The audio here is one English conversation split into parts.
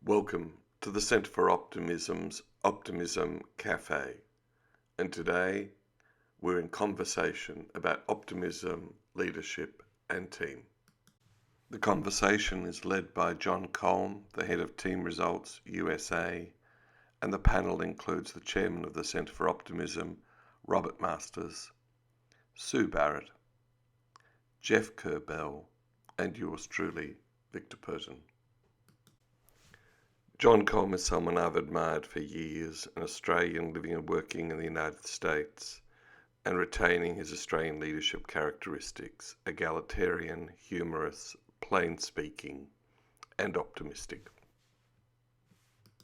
Welcome to the Centre for Optimism's Optimism Cafe, and today we're in conversation about optimism, leadership and team. The conversation is led by John Kolm, the head of Team Results USA, and the panel includes the chairman of the Centre for Optimism, Robert Masters, Sue Barrett, Jeff Kerbell, and yours truly, Victor Perton. John Kolm is someone I've admired for years, an Australian living and working in the United States and retaining his Australian leadership characteristics: egalitarian, humorous, plain speaking, and optimistic.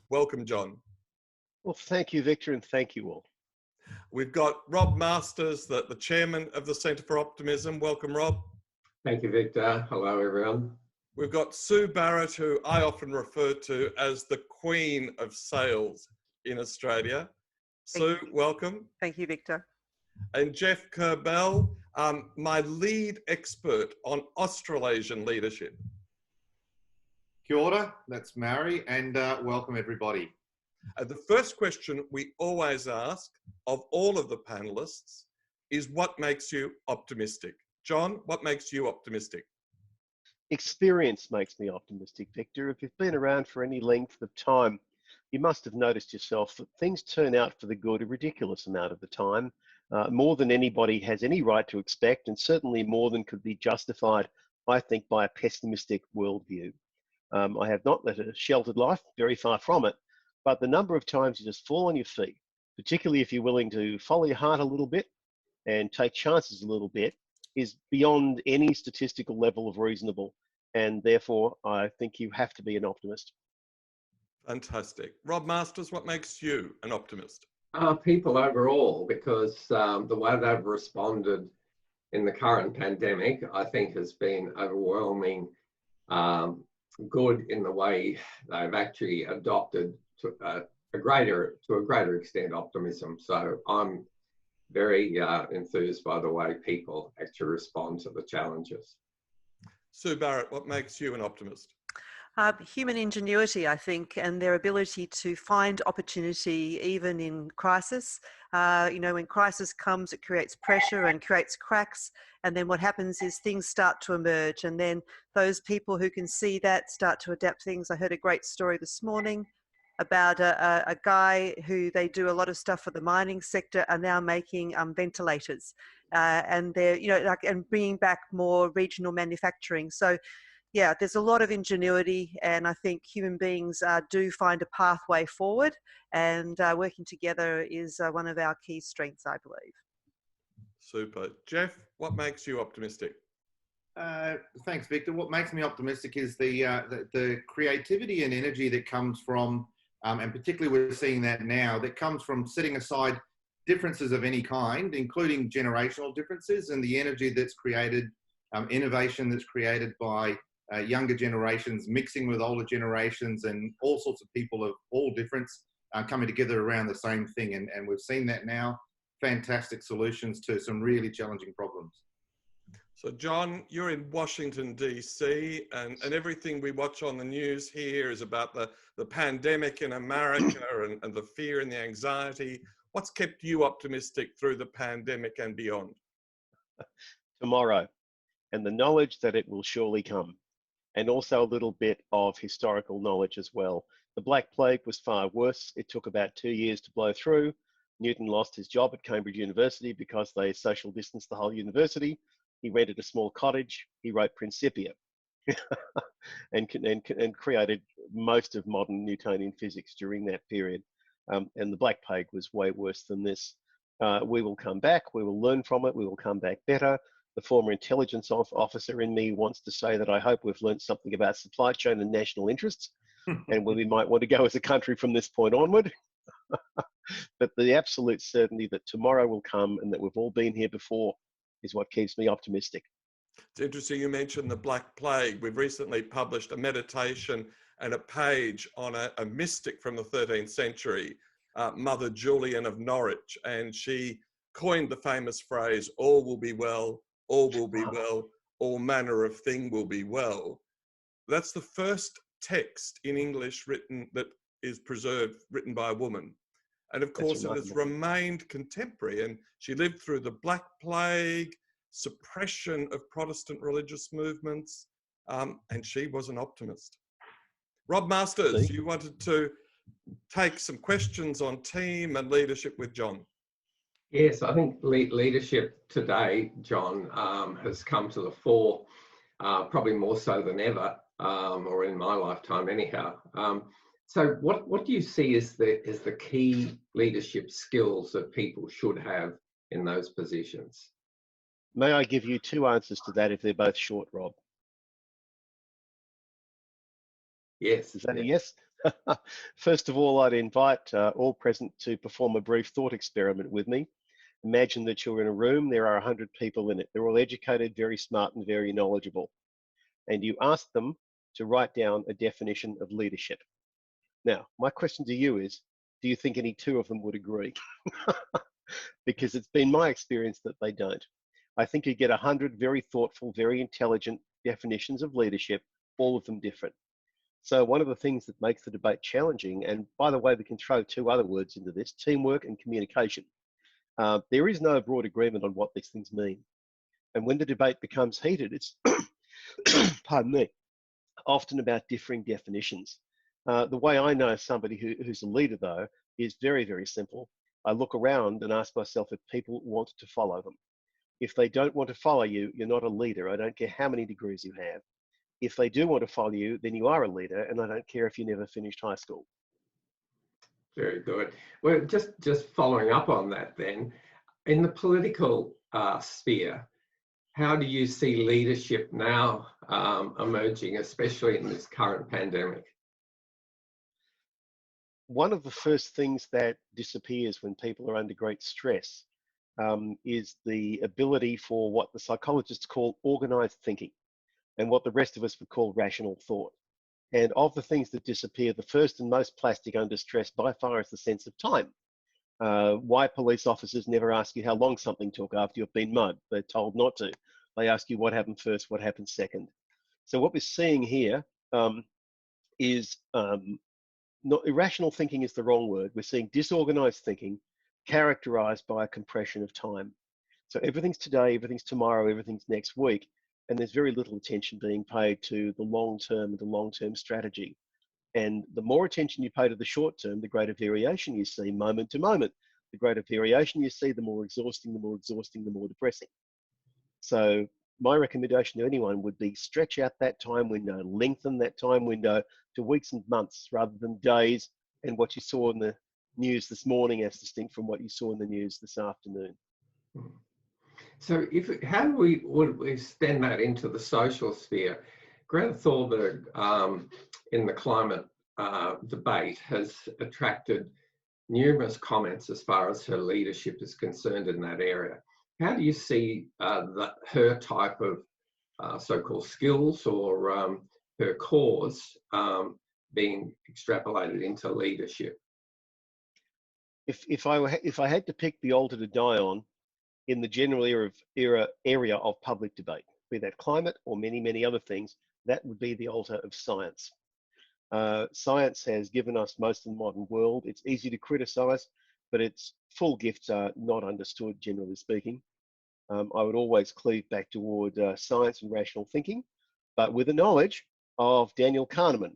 Welcome, John. Well, thank you, Victor, and thank you all. We've got Rob Masters, the chairman of the Centre for Optimism. Welcome, Rob. Thank you, Victor. Hello, everyone. We've got Sue Barrett, who I often refer to as the Queen of Sales in Australia. Sue, welcome. Thank you, Victor. And Jeff Kerbell, my lead expert on Australasian leadership. Kia ora, that's Maori, and welcome everybody. The first question we always ask of all of the panelists is, what makes you optimistic? John, what makes you optimistic? Experience makes me optimistic, Victor. If you've been around for any length of time, you must have noticed yourself that things turn out for the good a ridiculous amount of the time, more than anybody has any right to expect, and certainly more than could be justified, I think, by a pessimistic worldview. I have not led a sheltered life, very far from it, but the number of times you just fall on your feet, particularly if you're willing to follow your heart a little bit and take chances a little bit, is beyond any statistical level of reasonable, and therefore I think you have to be an optimist. Fantastic. Rob Masters, what makes you an optimist? People overall, because the way they've responded in the current pandemic, I think, has been overwhelming good in the way they've actually adopted to a greater extent optimism. So I'm very enthused by the way people actually respond to the challenges. Sue Barrett, what makes you an optimist? Human ingenuity, I think, and their ability to find opportunity even in crisis. When crisis comes, it creates pressure and creates cracks. And then what happens is things start to emerge. And then those people who can see that start to adapt things. I heard a great story this morning about a guy who they do a lot of stuff for the mining sector are now making ventilators, and they're and bringing back more regional manufacturing. So, yeah, there's a lot of ingenuity, and I think human beings do find a pathway forward, and working together is one of our key strengths, I believe. Super. Jeff, what makes you optimistic? Thanks, Victor. What makes me optimistic is the creativity and energy that comes from, and particularly we're seeing that now, that comes from setting aside differences of any kind, including generational differences, and the energy that's created, innovation that's created by younger generations mixing with older generations, and all sorts of people of all difference coming together around the same thing. And we've seen that now, fantastic solutions to some really challenging problems. So, John, you're in Washington, D.C., and everything we watch on the news here is about the pandemic in America and the fear and the anxiety. What's kept you optimistic through the pandemic and beyond? Tomorrow, and the knowledge that it will surely come, and also a little bit of historical knowledge as well. The Black Plague was far worse. It took about 2 years to blow through. Newton lost his job at Cambridge University because they social distanced the whole university. He rented a small cottage. He wrote Principia and created most of modern Newtonian physics during that period. And the Black Plague was way worse than this. We will come back. We will learn from it. We will come back better. The former intelligence officer in me wants to say that I hope we've learned something about supply chain and national interests and where we might want to go as a country from this point onward. But the absolute certainty that tomorrow will come and that we've all been here before is what keeps me optimistic. It's interesting you mentioned the Black Plague. We've recently published a meditation and a page on a mystic from the 13th century, Mother Julian of Norwich, and she coined the famous phrase, all will be well, all will be well, all manner of thing will be well. That's the first text in English written that is preserved, written by a woman. And of course, it has remained contemporary. And she lived through the Black Plague, suppression of Protestant religious movements, and she was an optimist. Rob Masters, you wanted to take some questions on team and leadership with John. Yes, I think leadership today, John, has come to the fore, probably more so than ever, or in my lifetime anyhow. So what do you see as the key leadership skills that people should have in those positions? May I give you two answers to that if they're both short, Rob? Yes. Is that a yes? First of all, I'd invite all present to perform a brief thought experiment with me. Imagine that you're in a room, there are 100 people in it. They're all educated, very smart and very knowledgeable. And you ask them to write down a definition of leadership. Now, my question to you is, do you think any two of them would agree? Because it's been my experience that they don't. I think you get 100 very thoughtful, very intelligent definitions of leadership, all of them different. So one of the things that makes the debate challenging, and by the way, we can throw two other words into this, teamwork and communication. There is no broad agreement on what these things mean. And when the debate becomes heated, it's, pardon me, often about differing definitions. The way I know somebody who's a leader, though, is very, very simple. I look around and ask myself if people want to follow them. If they don't want to follow you, you're not a leader. I don't care how many degrees you have. If they do want to follow you, then you are a leader, and I don't care if you never finished high school. Very good. Well, just following up on that then, in the political sphere, how do you see leadership now emerging, especially in this current pandemic? One of the first things that disappears when people are under great stress is the ability for what the psychologists call organized thinking and what the rest of us would call rational thought. And of the things that disappear, the first and most plastic under stress by far is the sense of time. Why police officers never ask you how long something took after you've been mugged. They're told not to. They ask you what happened first, what happened second. So what we're seeing here is not irrational thinking is the wrong word. We're seeing disorganized thinking characterized by a compression of time. So everything's today, everything's tomorrow, everything's next week. And there's very little attention being paid to the long-term and the long-term strategy. And the more attention you pay to the short term, the greater variation you see moment to moment. The greater variation you see, the more exhausting, the more depressing. So my recommendation to anyone would be stretch out that time window, lengthen that time window to weeks and months rather than days, and what you saw in the news this morning as distinct from what you saw in the news this afternoon. So how would we extend that into the social sphere? Greta Thunberg in the climate debate has attracted numerous comments as far as her leadership is concerned in that area. How do you see her type of so-called skills or her cause being extrapolated into leadership? If I had to pick the altar to die on in the general area of public debate, be that climate or many other things, that would be the altar of science. Science has given us most of the modern world. It's easy to criticize, but its full gifts are not understood, generally speaking. I would always cleave back toward science and rational thinking, but with the knowledge of Daniel Kahneman,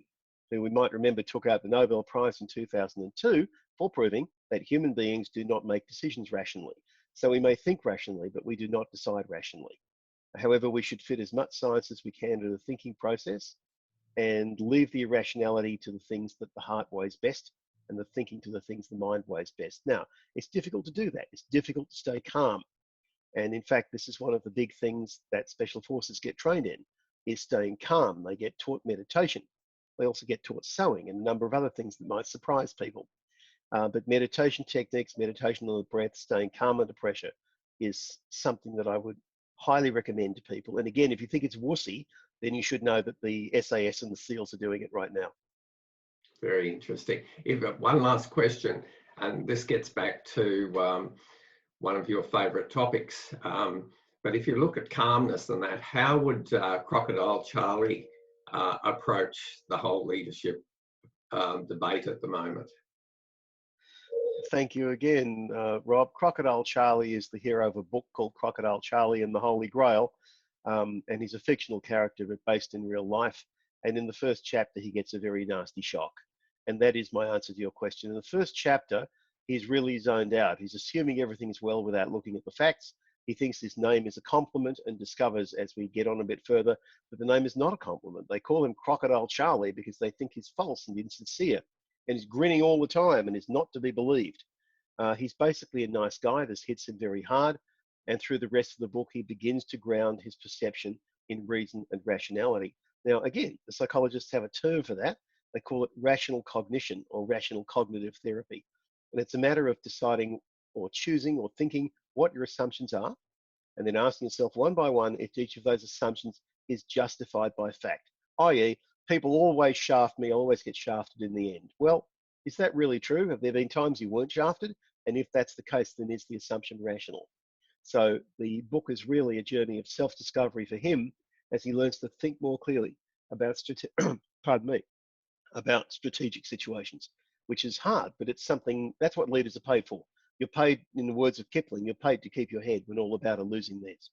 who we might remember took out the Nobel Prize in 2002 for proving that human beings do not make decisions rationally. So we may think rationally, but we do not decide rationally. However, we should fit as much science as we can to the thinking process and leave the irrationality to the things that the heart weighs best and the thinking to the things the mind weighs best. Now, it's difficult to do that. It's difficult to stay calm. And in fact, this is one of the big things that special forces get trained in, is staying calm. They get taught meditation. They also get taught sewing and a number of other things that might surprise people. But meditation techniques, meditation on the breath, staying calm under pressure is something that I would highly recommend to people. And again, if you think it's wussy, then you should know that the SAS and the SEALs are doing it right now. Very interesting. You've got one last question, and this gets back to one of your favourite topics. But if you look at calmness and that, how would Crocodile Charlie approach the whole leadership debate at the moment. Thank you again, Rob. Crocodile Charlie is the hero of a book called Crocodile Charlie and the Holy Grail, and he's a fictional character but based in real life. And in the first chapter, he gets a very nasty shock. And that is my answer to your question. In the first chapter, he's really zoned out. He's assuming everything's well without looking at the facts. He thinks his name is a compliment and discovers as we get on a bit further that the name is not a compliment. They call him Crocodile Charlie because they think he's false and insincere. And he's grinning all the time and is not to be believed. He's basically a nice guy. This hits him very hard. And through the rest of the book, he begins to ground his perception in reason and rationality. Now, again, the psychologists have a term for that. They call it rational cognition or rational cognitive therapy. And it's a matter of deciding or choosing or thinking what your assumptions are, and then asking yourself one by one if each of those assumptions is justified by fact, i.e., people always shaft me, I always get shafted in the end. Well, is that really true? Have there been times you weren't shafted? And if that's the case, then is the assumption rational? So the book is really a journey of self-discovery for him as he learns to think more clearly about about strategic situations, which is hard, but it's something, that's what leaders are paid for. You're paid, in the words of Kipling, you're paid to keep your head when all about are losing theirs.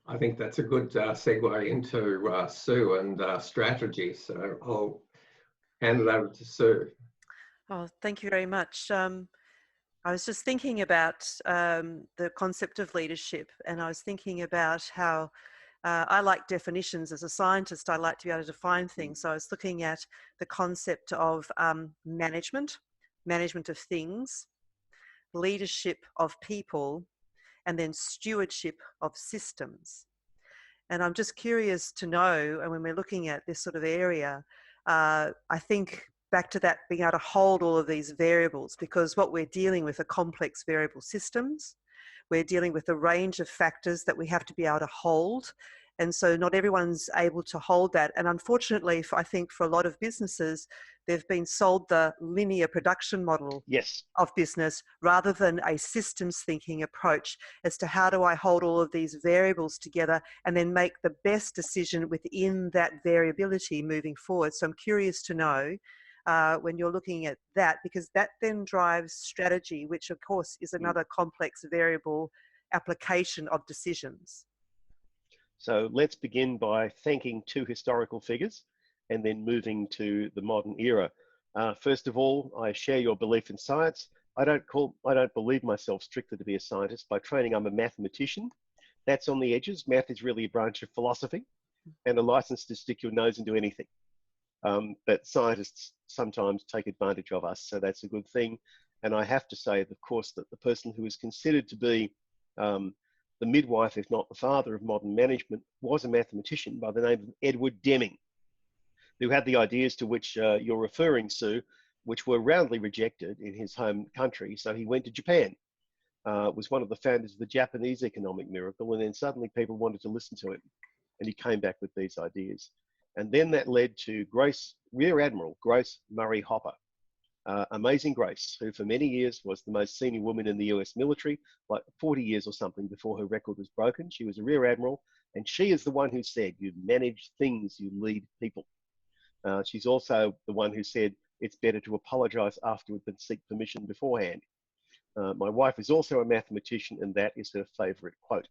I think that's a good segue into Sue and strategy. So I'll hand it over to Sue. Oh, thank you very much. I was just thinking about the concept of leadership, and I was thinking about how I like definitions. As a scientist, I like to be able to define things. So I was looking at the concept of management of things, leadership of people, and then stewardship of systems. And I'm just curious to know, and when we're looking at this sort of area, I think back to that being able to hold all of these variables, because what we're dealing with are complex variable systems. We're dealing with a range of factors that we have to be able to hold. And so not everyone's able to hold that. And unfortunately, I think for a lot of businesses, they've been sold the linear production model of business rather than a systems thinking approach as to how do I hold all of these variables together and then make the best decision within that variability moving forward. So I'm curious to know when you're looking at that, because that then drives strategy, which of course is another complex variable application of decisions. So let's begin by thanking two historical figures and then moving to the modern era. First of all, I share your belief in science. I don't believe myself strictly to be a scientist. By training, I'm a mathematician. That's on the edges. Math is really a branch of philosophy and a license to stick your nose into anything. But scientists sometimes take advantage of us, so that's a good thing. And I have to say, of course, that the person who is considered to be the midwife, if not the father of modern management, was a mathematician by the name of Edward Deming, who had the ideas to which you're referring, Sue, which were roundly rejected in his home country. So he went to Japan, was one of the founders of the Japanese economic miracle, and then suddenly people wanted to listen to him, and he came back with these ideas. And then that led to Rear Admiral Grace Murray Hopper, Amazing Grace, who for many years was the most senior woman in the US military, like 40 years or something before her record was broken. She was a Rear Admiral, and she is the one who said, you manage things, you lead people. She's also the one who said, it's better to apologize afterward than seek permission beforehand. My wife is also a mathematician, and that is her favorite quote.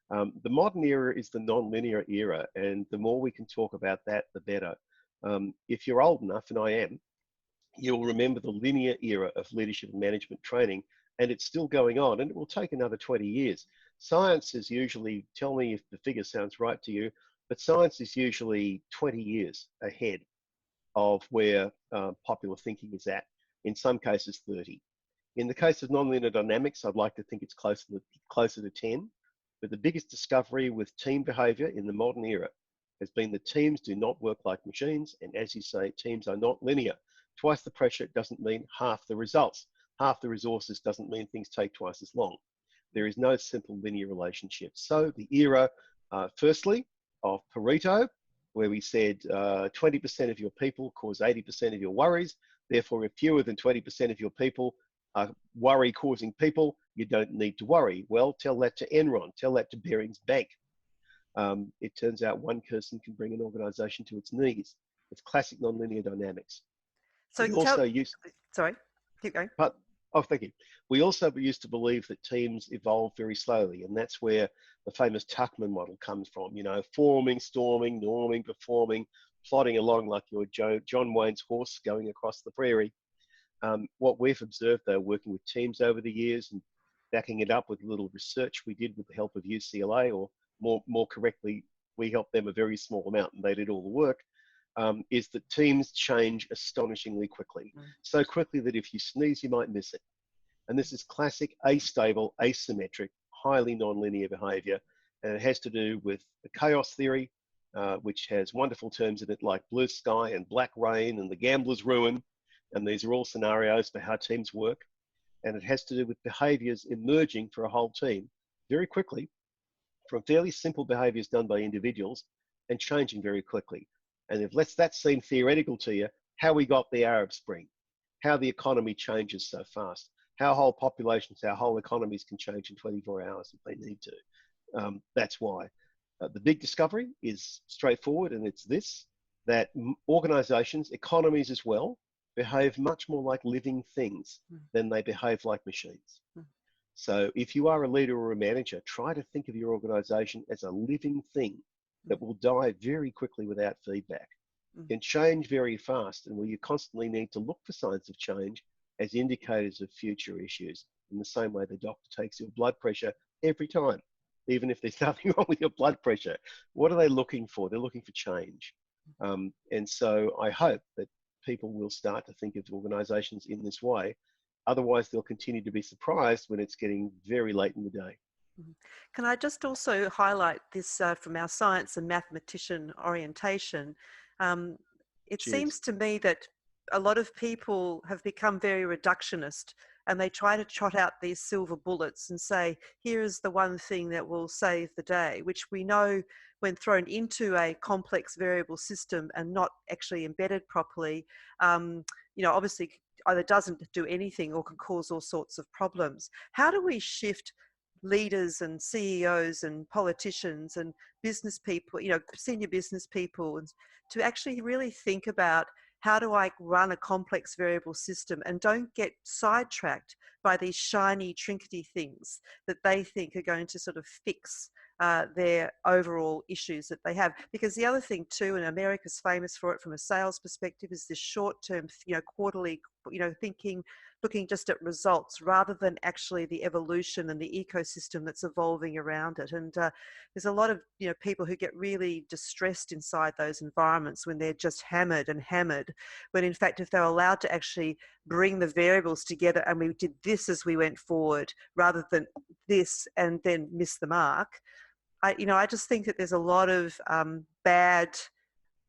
The modern era is the non-linear era, and the more we can talk about that, the better. If you're old enough, and I am, you'll remember the linear era of leadership and management training, and it's still going on, and it will take another 20 years. Science is usually, tell me if the figure sounds right to you, but science is usually 20 years ahead of where popular thinking is at, in some cases 30. In the case of nonlinear dynamics, I'd like to think it's closer to 10, but the biggest discovery with team behavior in the modern era has been that teams do not work like machines, and as you say, teams are not linear. Twice the pressure doesn't mean half the results. Half the resources doesn't mean things take twice as long. There is no simple linear relationship. So the era, firstly, of Pareto, where we said 20% of your people cause 80% of your worries. Therefore, if fewer than 20% of your people are worry-causing people, you don't need to worry. Well, tell that to Enron, tell that to Barings Bank. It turns out one person can bring an organisation to its knees. It's classic nonlinear dynamics. So We also sorry, keep going. Thank you. We also used to believe that teams evolve very slowly, and that's where the famous Tuckman model comes from. You know, forming, storming, norming, performing, plodding along like your John Wayne's horse going across the prairie. What we've observed, though, working with teams over the years and backing it up with a little research we did with the help of UCLA, or more correctly, we helped them a very small amount and they did all the work, is that teams change astonishingly quickly. So quickly that if you sneeze, you might miss it. And this is classic astable, asymmetric, highly nonlinear behavior. And it has to do with the chaos theory, which has wonderful terms in it like blue sky and black rain and the gambler's ruin. And these are all scenarios for how teams work. And it has to do with behaviors emerging for a whole team very quickly from fairly simple behaviors done by individuals and changing very quickly. And if that seem theoretical to you, how we got the Arab Spring, how the economy changes so fast, how whole populations, how whole economies can change in 24 hours if they need to. That's why. The big discovery is straightforward, and it's this, that organizations, economies as well, behave much more like living things than they behave like machines. So if you are a leader or a manager, try to think of your organization as a living thing that will die very quickly without feedback, can change very fast, and where you constantly need to look for signs of change as indicators of future issues, in the same way the doctor takes your blood pressure every time, even if there's nothing wrong with your blood pressure. What are they looking for? They're looking for change. And so I hope that people will start to think of organizations in this way. Otherwise, they'll continue to be surprised when it's getting very late in the day. Can I just also highlight this from our science and mathematician orientation? It seems to me that a lot of people have become very reductionist, and they try to trot out these silver bullets and say, here is the one thing that will save the day, which we know when thrown into a complex variable system and not actually embedded properly, obviously either doesn't do anything or can cause all sorts of problems. How do we shift leaders and CEOs and politicians and business people, senior business people, to actually really think about how do I run a complex variable system and don't get sidetracked by these shiny, trinkety things that they think are going to sort of fix their overall issues that they have. Because the other thing too, and America's famous for it from a sales perspective, is this short-term, quarterly, thinking, looking just at results rather than actually the evolution and the ecosystem that's evolving around it. And there's a lot of people who get really distressed inside those environments when they're just hammered, when in fact if they're allowed to actually bring the variables together and we did this as we went forward rather than this and then miss the mark, I just think that there's a lot of bad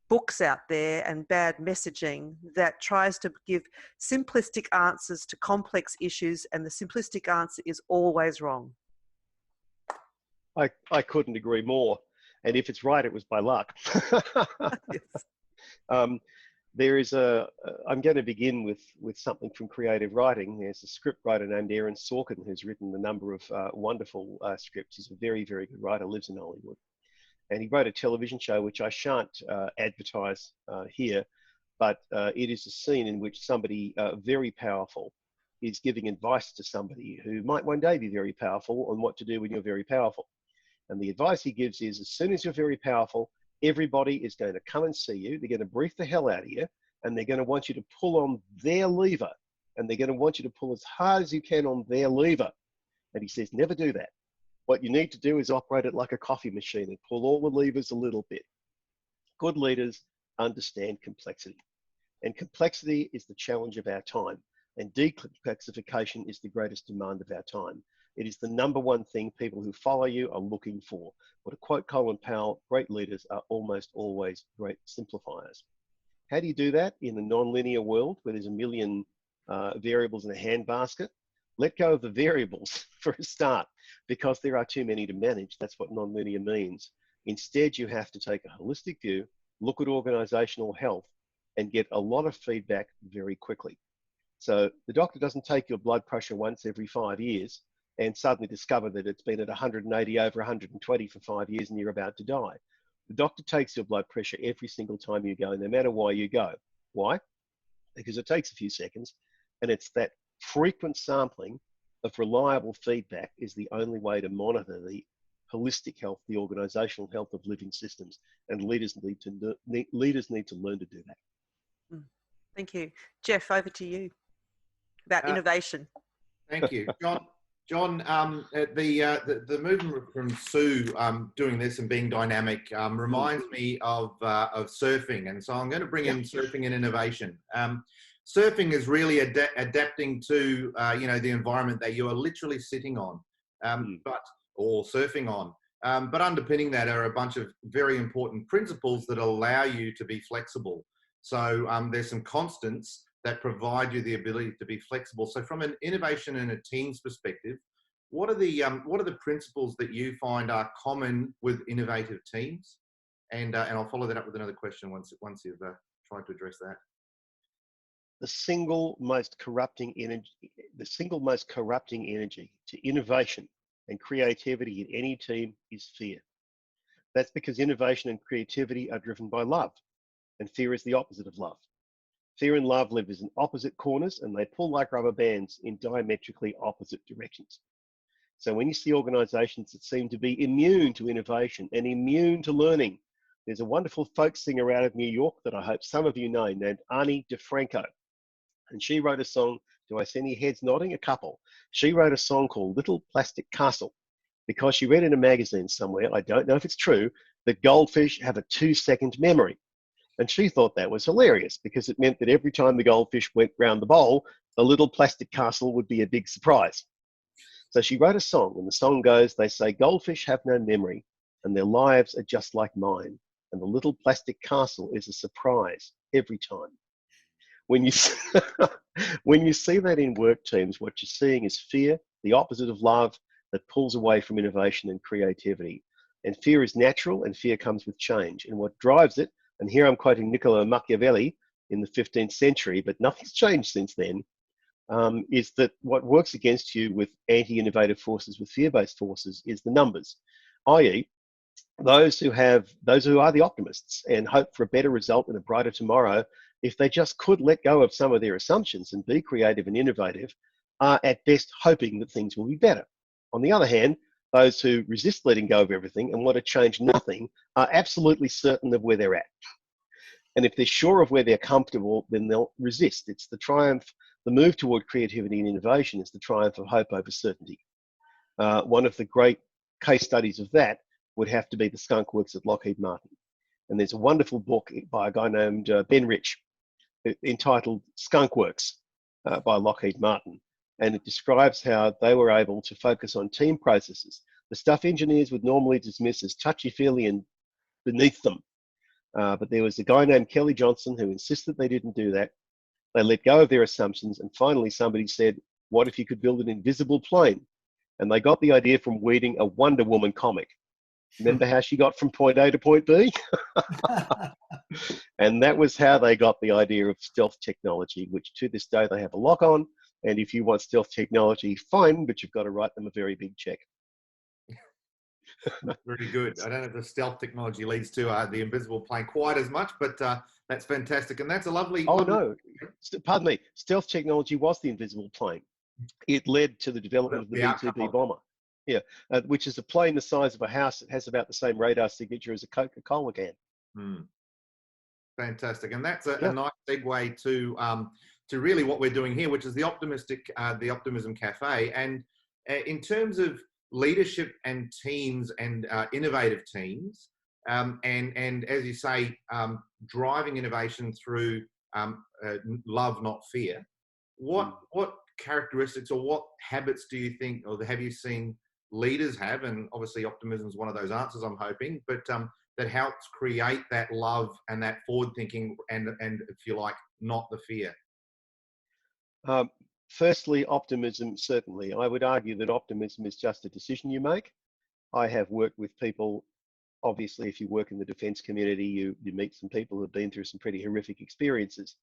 books out there and bad messaging that tries to give simplistic answers to complex issues, and the simplistic answer is always wrong. I couldn't agree more. And if it's right, it was by luck. Yes. I'm going to begin with something from creative writing. There's a script writer named Aaron Sorkin who's written a number of wonderful scripts. He's a very, very good writer, lives in Hollywood. And he wrote a television show, which I shan't advertise here, but it is a scene in which somebody very powerful is giving advice to somebody who might one day be very powerful on what to do when you're very powerful. And the advice he gives is, as soon as you're very powerful, everybody is going to come and see you. They're going to brief the hell out of you, and they're going to want you to pull on their lever, and they're going to want you to pull as hard as you can on their lever. And he says, never do that. What you need to do is operate it like a coffee machine and pull all the levers a little bit. Good leaders understand complexity. And complexity is the challenge of our time. And decomplexification is the greatest demand of our time. It is the number one thing people who follow you are looking for. But to quote Colin Powell, great leaders are almost always great simplifiers. How do you do that in a non-linear world where there's a million variables in a handbasket? Let go of the variables for a start, because there are too many to manage. That's what non-linear means. Instead, you have to take a holistic view, look at organizational health, and get a lot of feedback very quickly. So the doctor doesn't take your blood pressure once every 5 years and suddenly discover that it's been at 180 over 120 for 5 years and you're about to die. The doctor takes your blood pressure every single time you go, no matter why you go. Why? Because it takes a few seconds, and it's that frequent sampling of reliable feedback is the only way to monitor the holistic health, the organisational health of living systems, and leaders need to learn to do that. Thank you. Jeff, over to you about innovation. Thank you. John, the movement from Sue doing this and being dynamic reminds me of surfing, and so I'm going to bring in surfing and innovation. Surfing is really adapting to the environment that you are literally sitting on, or surfing on. But underpinning that are a bunch of very important principles that allow you to be flexible. So there's some constants that provide you the ability to be flexible. So from an innovation and a team's perspective, what are the principles that you find are common with innovative teams? And I'll follow that up with another question once you've tried to address that. The single most corrupting energy to innovation and creativity in any team is fear. That's because innovation and creativity are driven by love, and fear is the opposite of love. Fear and love live as in opposite corners, and they pull like rubber bands in diametrically opposite directions. So when you see organisations that seem to be immune to innovation and immune to learning, there's a wonderful folk singer out of New York that I hope some of you know named Ani DeFranco. And she wrote a song, do I see any heads nodding? A couple. She wrote a song called Little Plastic Castle because she read in a magazine somewhere, I don't know if it's true, that goldfish have a 2-second memory. And she thought that was hilarious because it meant that every time the goldfish went round the bowl, the little plastic castle would be a big surprise. So she wrote a song, and the song goes, they say goldfish have no memory and their lives are just like mine. And the little plastic castle is a surprise every time. When you see that in work teams, what you're seeing is fear, the opposite of love, that pulls away from innovation and creativity. And fear is natural, and fear comes with change. And what drives it, and here I'm quoting Niccolo Machiavelli in the 15th century, but nothing's changed since then, is that what works against you with anti-innovative forces, with fear-based forces, is the numbers, i.e., those who are the optimists and hope for a better result and a brighter tomorrow, if they just could let go of some of their assumptions and be creative and innovative, are at best hoping that things will be better. On the other hand, those who resist letting go of everything and want to change nothing are absolutely certain of where they're at. And if they're sure of where they're comfortable, then they'll resist. It's the triumph, the move toward creativity and innovation is the triumph of hope over certainty. One of the great case studies of that would have to be the skunk works at Lockheed Martin. And there's a wonderful book by a guy named Ben Rich entitled Skunk Works by Lockheed Martin. And it describes how they were able to focus on team processes, the stuff engineers would normally dismiss as touchy-feely and beneath them. But there was a guy named Kelly Johnson who insisted they didn't do that. They let go of their assumptions, and finally somebody said, what if you could build an invisible plane? And they got the idea from reading a Wonder Woman comic. Remember how she got from point A to point B? And that was how they got the idea of stealth technology, which to this day they have a lock on. And if you want stealth technology, fine, but you've got to write them a very big check. Very good. I don't know if the stealth technology leads to the invisible plane quite as much, but that's fantastic. And that's a lovely... Oh, no. Pardon me. Stealth technology was the invisible plane. It led to the development of the B-2B bomber. Yeah, which is a plane the size of a house. It has about the same radar signature as a Coca-Cola can. Fantastic. And that's a nice segue to really what we're doing here, which is the Optimism Cafe. And in terms of leadership and teams and innovative teams, and as you say, driving innovation through love, not fear, what characteristics or what habits do you think, or have you seen leaders have, and obviously optimism is one of those answers, I'm hoping, but that helps create that love and that forward thinking and if you like, not the fear? Firstly, optimism, certainly. I would argue that optimism is just a decision you make. I have worked with people, obviously, if you work in the defence community, you meet some people who have been through some pretty horrific experiences.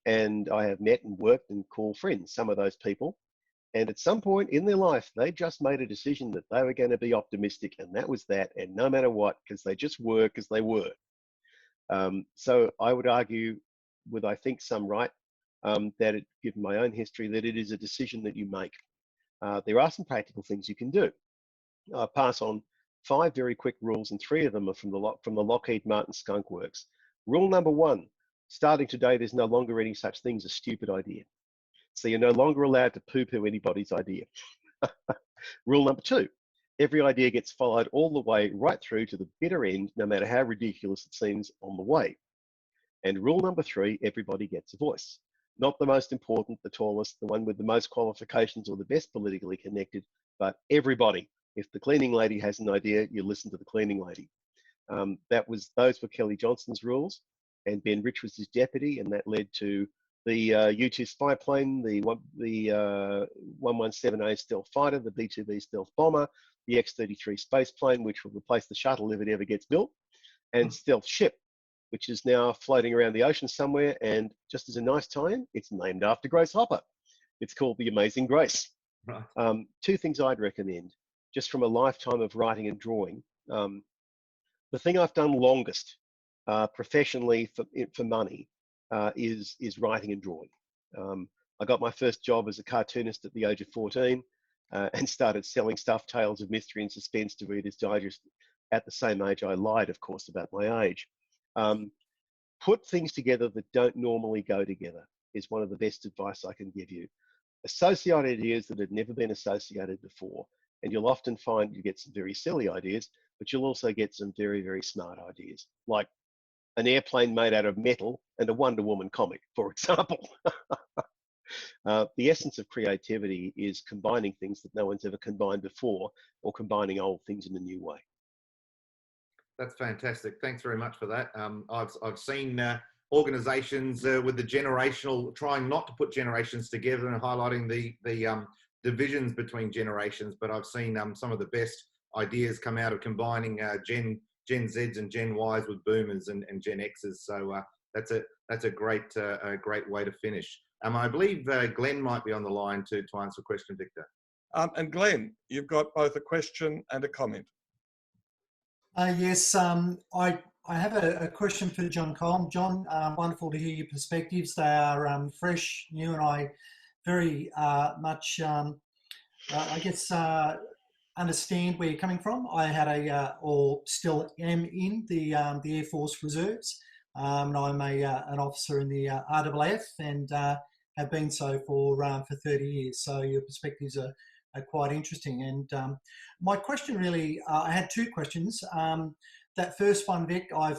And I have met and worked and called friends some of those people. And at some point in their life, they just made a decision that they were going to be optimistic, and that was that, and no matter what, because they just were, because they were. So I would argue, with I think some right, that given my own history, that it is a decision that you make. There are some practical things you can do. I'll pass on 5 very quick rules, and 3 of them are from the Lockheed Martin Skunk Works. Rule number 1, starting today, there's no longer any such thing as a stupid idea. So you're no longer allowed to poo-poo anybody's idea. Rule number 2, every idea gets followed all the way right through to the bitter end, no matter how ridiculous it seems on the way. And rule number 3, everybody gets a voice. Not the most important, the tallest, the one with the most qualifications or the best politically connected, but everybody. If the cleaning lady has an idea, you listen to the cleaning lady. Those were Kelly Johnson's rules, and Ben Rich was his deputy, and that led to the U-2 spy plane, the 117A stealth fighter, the B-2B stealth bomber, the X-33 space plane, which will replace the shuttle if it ever gets built, and stealth ship, which is now floating around the ocean somewhere. And just as a nice tie-in, it's named after Grace Hopper. It's called the Amazing Grace. Right. 2 things I'd recommend, just from a lifetime of writing and drawing. The thing I've done longest professionally for money is writing and drawing. I got my first job as a cartoonist at the age of 14 and started selling stuffed tales of mystery and suspense to Reader's Digest at the same age. I lied, of course, about my age. Put things together that don't normally go together is one of the best advice I can give you. Associate ideas that had never been associated before, and you'll often find you get some very silly ideas, but you'll also get some very, very smart ideas, like an airplane made out of metal and a Wonder Woman comic, for example. The essence of creativity is combining things that no one's ever combined before, or combining old things in a new way. That's fantastic. Thanks very much for that. I've seen organisations with the generational, trying not to put generations together and highlighting the divisions between generations, but I've seen some of the best ideas come out of combining Gen Zs and Gen Ys with Boomers and Gen Xs. So that's a great way to finish. I believe Glenn might be on the line to answer a question, Victor. And Glenn, you've got both a question and a comment. Yes, I have a question for John Kolm. John, wonderful to hear your perspectives. They are fresh, new, and I very much, I guess, understand where you're coming from. I had or still am in the Air Force Reserves. And I'm an officer in the RAAF and have been so for 30 years. So your perspectives are quite interesting. And my question really, I had 2 questions. That first one, Vic, I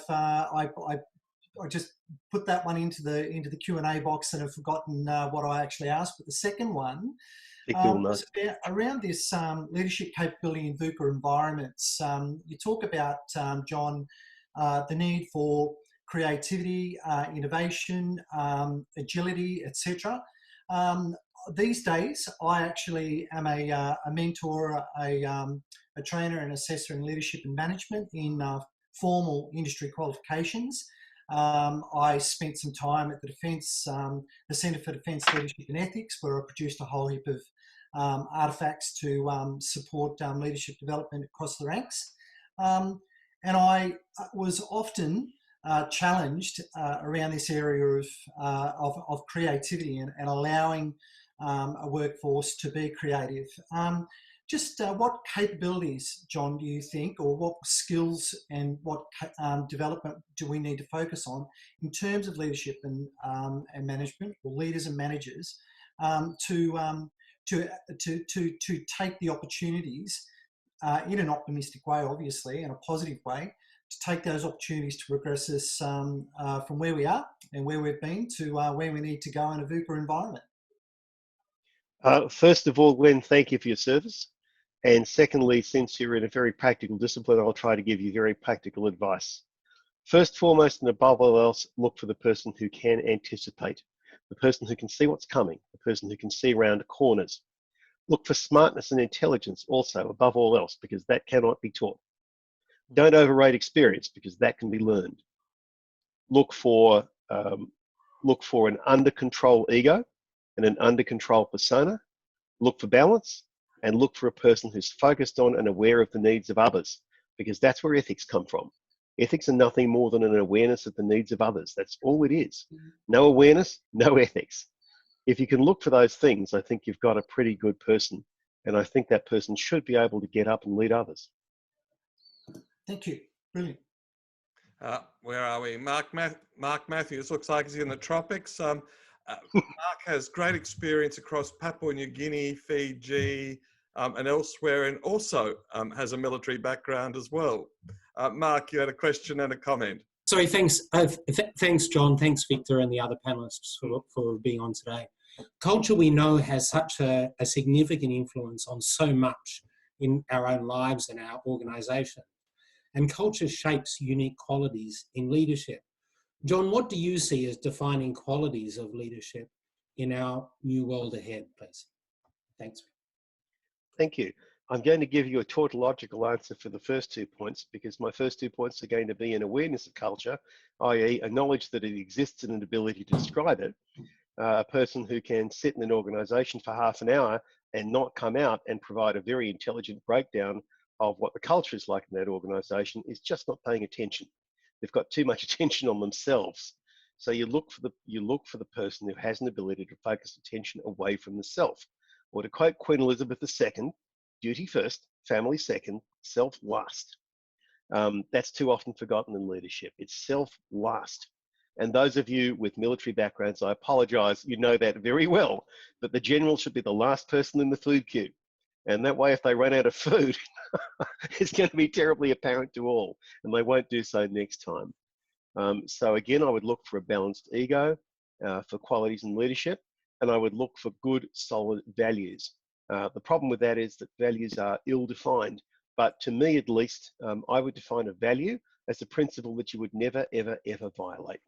just put that one into the Q&A box and have forgotten what I actually asked. But the second one was around this leadership capability in VUCA environments. You talk about, John, the need for creativity, innovation, agility, etc. These days, I actually am a mentor, a trainer and assessor in leadership and management in formal industry qualifications. I spent some time at the Defence, the Centre for Defence Leadership and Ethics, where I produced a whole heap of artefacts to support leadership development across the ranks. And I was often challenged around this area of creativity and allowing a workforce to be creative. Just what capabilities, John, do you think, or what skills and what development do we need to focus on in terms of leadership and management, or leaders and managers, to take the opportunities in an optimistic way, obviously, in a positive way, to take those opportunities to progress us from where we are and where we've been to where we need to go in a VUCA environment? First of all, Glenn, thank you for your service. And secondly, since you're in a very practical discipline, I'll try to give you very practical advice. First, foremost, and above all else, look for the person who can anticipate, the person who can see what's coming, the person who can see around corners. Look for smartness and intelligence also, above all else, because that cannot be taught. Don't overrate experience, because that can be learned. Look for an under control ego and an under control persona, look for balance, and look for a person who's focused on and aware of the needs of others, because that's where ethics come from. Ethics are nothing more than an awareness of the needs of others. That's all it is. No awareness, no ethics. If you can look for those things, I think you've got a pretty good person. And I think that person should be able to get up and lead others. Thank you. Brilliant. Where are we? Mark Matthews looks like he's in the tropics. Mark has great experience across Papua New Guinea, Fiji, and elsewhere, and also has a military background as well. Mark, you had a question and a comment. Sorry, thanks. Thanks, John. Thanks, Victor, and the other panelists for being on today. Culture, we know, has such a significant influence on so much in our own lives and our organisation. And culture shapes unique qualities in leadership. John, what do you see as defining qualities of leadership in our new world ahead, please? Thanks. Thank you. I'm going to give you a tautological answer for the first 2 points, because my first 2 points are going to be an awareness of culture, i.e. a knowledge that it exists and an ability to describe it. A person who can sit in an organisation for half an hour and not come out and provide a very intelligent breakdown of what the culture is like in that organisation is just not paying attention. They've got too much attention on themselves. So you look for the person who has an ability to focus attention away from the self. Or to quote Queen Elizabeth II, duty first, family second, self last. That's too often forgotten in leadership. It's self last. And those of you with military backgrounds, I apologise, you know that very well, but the general should be the last person in the food queue. And that way, if they run out of food, it's going to be terribly apparent to all, and they won't do so next time. So again, I would look for a balanced ego, for qualities in leadership, and I would look for good, solid values. The problem with that is that values are ill-defined, but to me at least, I would define a value as a principle that you would never, ever, ever violate.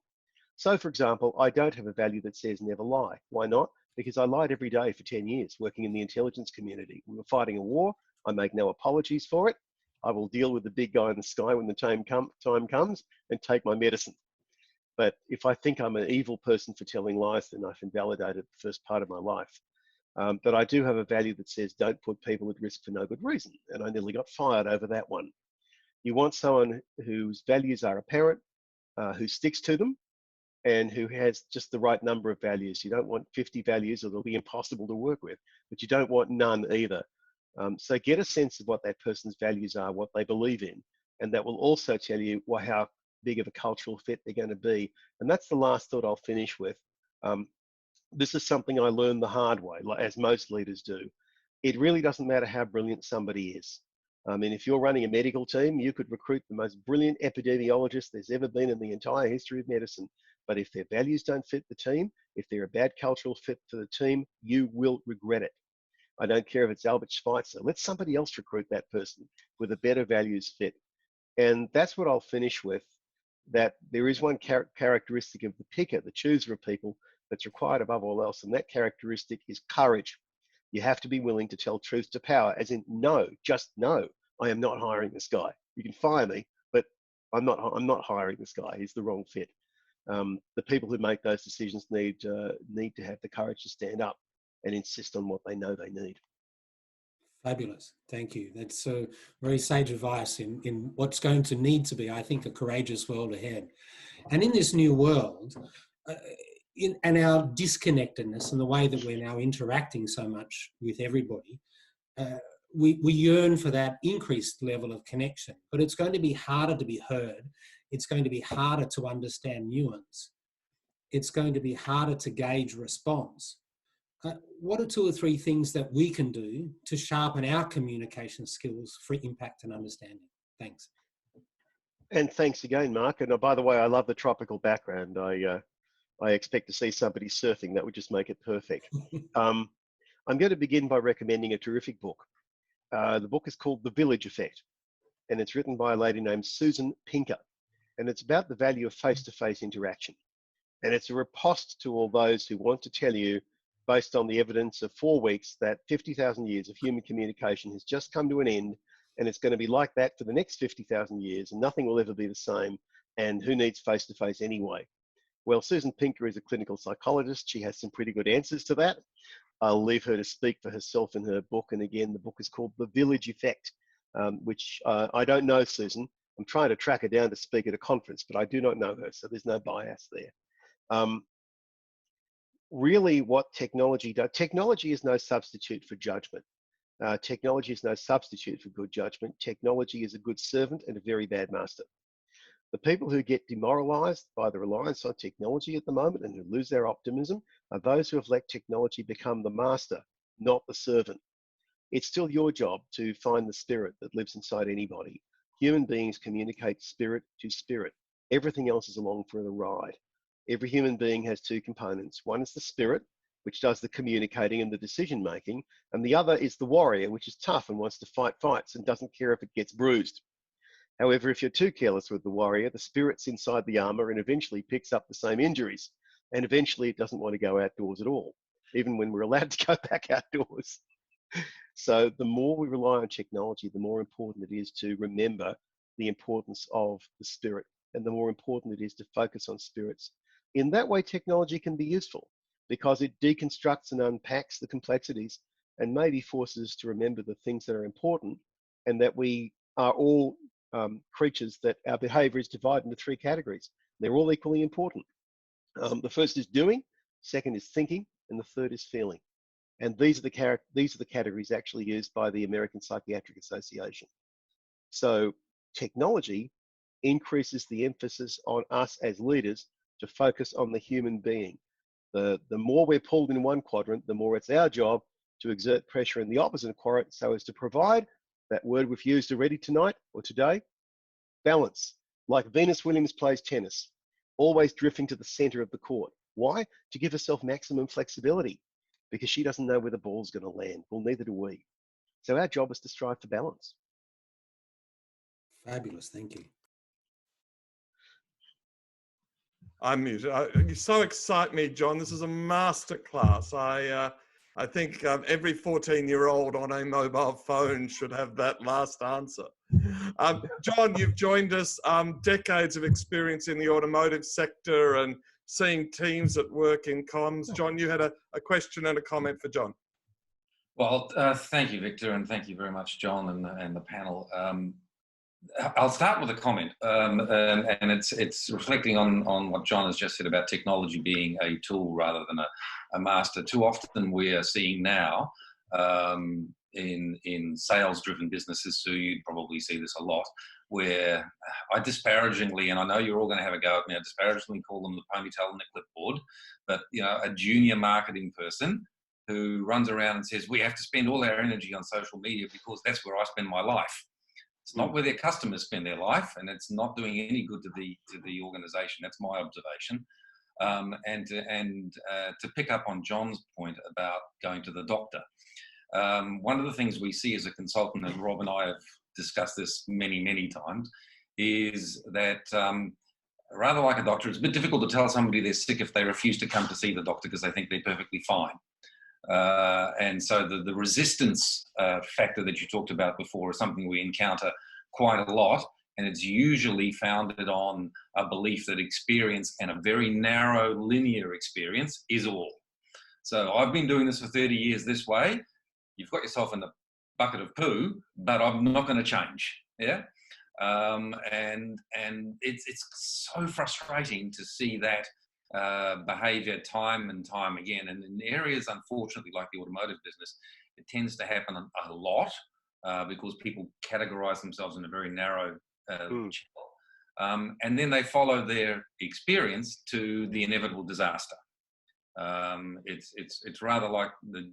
So for example, I don't have a value that says never lie. Why not? Because I lied every day for 10 years working in the intelligence community. We were fighting a war. I make no apologies for it. I will deal with the big guy in the sky when the time comes and take my medicine. But if I think I'm an evil person for telling lies, then I've invalidated the first part of my life. But I do have a value that says don't put people at risk for no good reason. And I nearly got fired over that one. You want someone whose values are apparent, who sticks to them, and who has just the right number of values. You don't want 50 values or they'll be impossible to work with, but you don't want none either. So get a sense of what that person's values are, what they believe in, and that will also tell you how big of a cultural fit they're going to be. And that's the last thought I'll finish with. This is something I learned the hard way, as most leaders do. It really doesn't matter how brilliant somebody is. I mean, if you're running a medical team, you could recruit the most brilliant epidemiologist there's ever been in the entire history of medicine. But if their values don't fit the team, if they're a bad cultural fit for the team, you will regret it. I don't care if it's Albert Schweitzer. Let somebody else recruit that person with a better values fit. And that's what I'll finish with, that there is one characteristic of the picker, the chooser of people, that's required above all else. And that characteristic is courage. You have to be willing to tell truth to power, as in, no, just no, I am not hiring this guy. You can fire me, but I'm not hiring this guy. He's the wrong fit. The people who make those decisions need to have the courage to stand up and insist on what they know they need. Fabulous. Thank you. That's very sage advice in what's going to need to be, I think, a courageous world ahead. And in this new world, and our disconnectedness and the way that we're now interacting so much with everybody, we yearn for that increased level of connection, but it's going to be harder to be heard. It's going to be harder to understand nuance. It's going to be harder to gauge response. What are 2 or 3 things that we can do to sharpen our communication skills for impact and understanding? Thanks. And thanks again, Mark. And by the way, I love the tropical background. I expect to see somebody surfing. That would just make it perfect. I'm going to begin by recommending a terrific book. The book is called The Village Effect, and it's written by a lady named Susan Pinker. And it's about the value of face-to-face interaction. And it's a riposte to all those who want to tell you, based on the evidence of 4 weeks, that 50,000 years of human communication has just come to an end, and it's going to be like that for the next 50,000 years, and nothing will ever be the same, and who needs face-to-face anyway? Well, Susan Pinker is a clinical psychologist. She has some pretty good answers to that. I'll leave her to speak for herself in her book. And again, the book is called The Village Effect, which I don't know, Susan. I'm trying to track her down to speak at a conference, but I do not know her, so there's no bias there. Really what technology does, technology is no substitute for judgment. Technology is no substitute for good judgment. Technology is a good servant and a very bad master. The people who get demoralized by the reliance on technology at the moment and who lose their optimism are those who have let technology become the master, not the servant. It's still your job to find the spirit that lives inside anybody. Human beings communicate spirit to spirit. Everything else is along for the ride. Every human being has two components. One is the spirit, which does the communicating and the decision making, and the other is the warrior, which is tough and wants to fight fights and doesn't care if it gets bruised. However, if you're too careless with the warrior, the spirit's inside the armor and eventually picks up the same injuries, and eventually it doesn't want to go outdoors at all, even when we're allowed to go back outdoors. So the more we rely on technology, the more important it is to remember the importance of the spirit, and the more important it is to focus on spirits. In that way, technology can be useful because it deconstructs and unpacks the complexities and maybe forces us to remember the things that are important, and that we are all creatures, that our behavior is divided into three categories. They're all equally important. The first is doing, second is thinking, and the third is feeling. And these are the categories actually used by the American Psychiatric Association. So technology increases the emphasis on us as leaders to focus on the human being. The more we're pulled in one quadrant, the more it's our job to exert pressure in the opposite quadrant so as to provide that word we've used already tonight or today, balance. Like Venus Williams plays tennis, always drifting to the center of the court. Why? To give herself maximum flexibility, because she doesn't know where the ball's going to land. Well, neither do we. So our job is to strive for balance. Fabulous, thank you. I'm muted. You so excite me, John. This is a masterclass. I think every 14-year-old on a mobile phone should have that last answer. John, you've joined us, decades of experience in the automotive sector and seeing teams at work in comms. John, you had a question and a comment for John. Well, thank you, Victor, and thank you very much, John and the panel. I'll start with a comment, and it's reflecting on what John has just said about technology being a tool rather than a master. Too often we are seeing now in sales-driven businesses, so you probably see this a lot, where I disparagingly, and I know you're all going to have a go at me, I disparagingly call them the ponytail and the clipboard, but you know, a junior marketing person who runs around and says, we have to spend all our energy on social media because that's where I spend my life. It's not where their customers spend their life, and it's not doing any good to the organisation. That's my observation. And to pick up on John's point about going to the doctor, one of the things we see as a consultant, and Rob and I have discussed this many times, is that rather like a doctor, it's a bit difficult to tell somebody they're sick if they refuse to come to see the doctor because they think they're perfectly fine. And so the resistance factor that you talked about before is something we encounter quite a lot, and it's usually founded on a belief that experience, and a very narrow linear experience, is all. So I've been doing this for 30 years this way. You've got yourself in a bucket of poo, but I'm not going to change. Yeah. And it's so frustrating to see that behavior time and time again. And in areas, unfortunately, like the automotive business, it tends to happen a lot because people categorize themselves in a very narrow channel. And then they follow their experience to the inevitable disaster. It's rather like the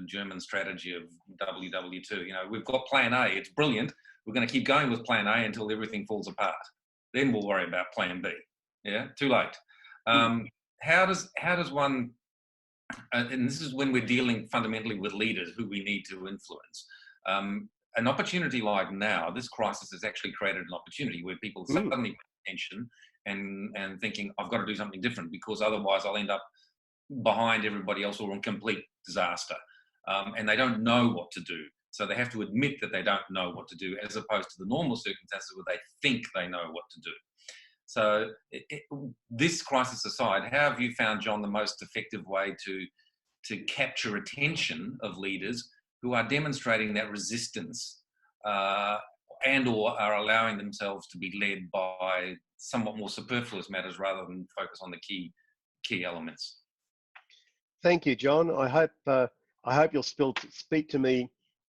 German strategy of WW2. You know, we've got plan A, it's brilliant. We're going to keep going with plan A until everything falls apart. Then we'll worry about plan B. Yeah, too late. How does one, and this is when we're dealing fundamentally with leaders who we need to influence, an opportunity like now, this crisis has actually created an opportunity where people suddenly pay attention and thinking, I've got to do something different because otherwise I'll end up behind everybody else or in complete disaster. And they don't know what to do. So they have to admit that they don't know what to do, as opposed to the normal circumstances where they think they know what to do. So this crisis aside, how have you found, John, the most effective way to to capture attention of leaders who are demonstrating that resistance and or are allowing themselves to be led by somewhat more superfluous matters rather than focus on the key elements. Thank you, John. I hope you'll speak to me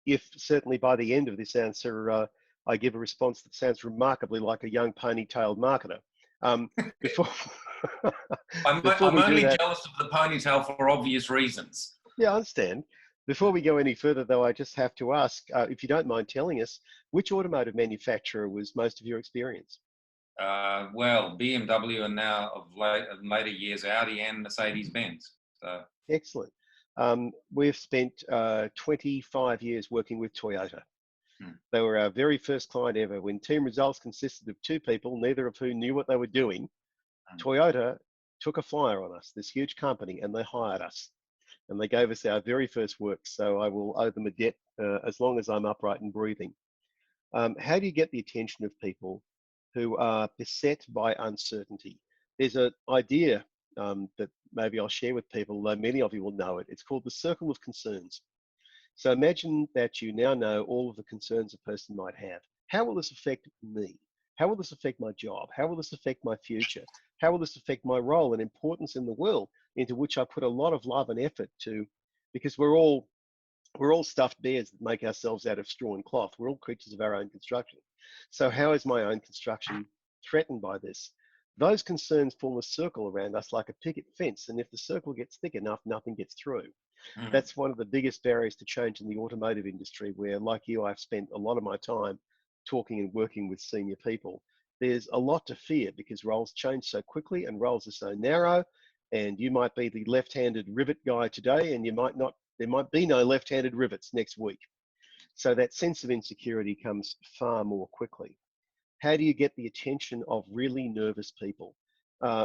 if certainly by the end of this answer I give a response that sounds remarkably like a young ponytailed marketer. Before I'm only jealous of the ponytail for obvious reasons. Yeah, I understand. Before we go any further, though, I just have to ask, if you don't mind telling us, which automotive manufacturer was most of your experience? Well, BMW, and now of later years, Audi and Mercedes-Benz. So. Excellent. We've spent 25 years working with Toyota. They were our very first client ever. When team results consisted of 2 people, neither of whom knew what they were doing, Toyota took a flyer on us, this huge company, and they hired us. And they gave us our very first work. So I will owe them a debt as long as I'm upright and breathing. How do you get the attention of people who are beset by uncertainty? There's an idea that maybe I'll share with people, though many of you will know it. It's called the circle of concerns. So imagine that you now know all of the concerns a person might have. How will this affect me? How will this affect my job? How will this affect my future? How will this affect my role and importance in the world, into which I put a lot of love and effort to, because we're all stuffed bears that make ourselves out of straw and cloth. We're all creatures of our own construction. So how is my own construction threatened by this? Those concerns form a circle around us like a picket fence, and if the circle gets thick enough, nothing gets through. That's one of the biggest barriers to change in the automotive industry, where, like you, I've spent a lot of my time talking and working with senior people. There's a lot to fear because roles change so quickly and roles are so narrow, and you might be the left-handed rivet guy today, and there might be no left-handed rivets next week. So that sense of insecurity comes far more quickly. How do you get the attention of really nervous people?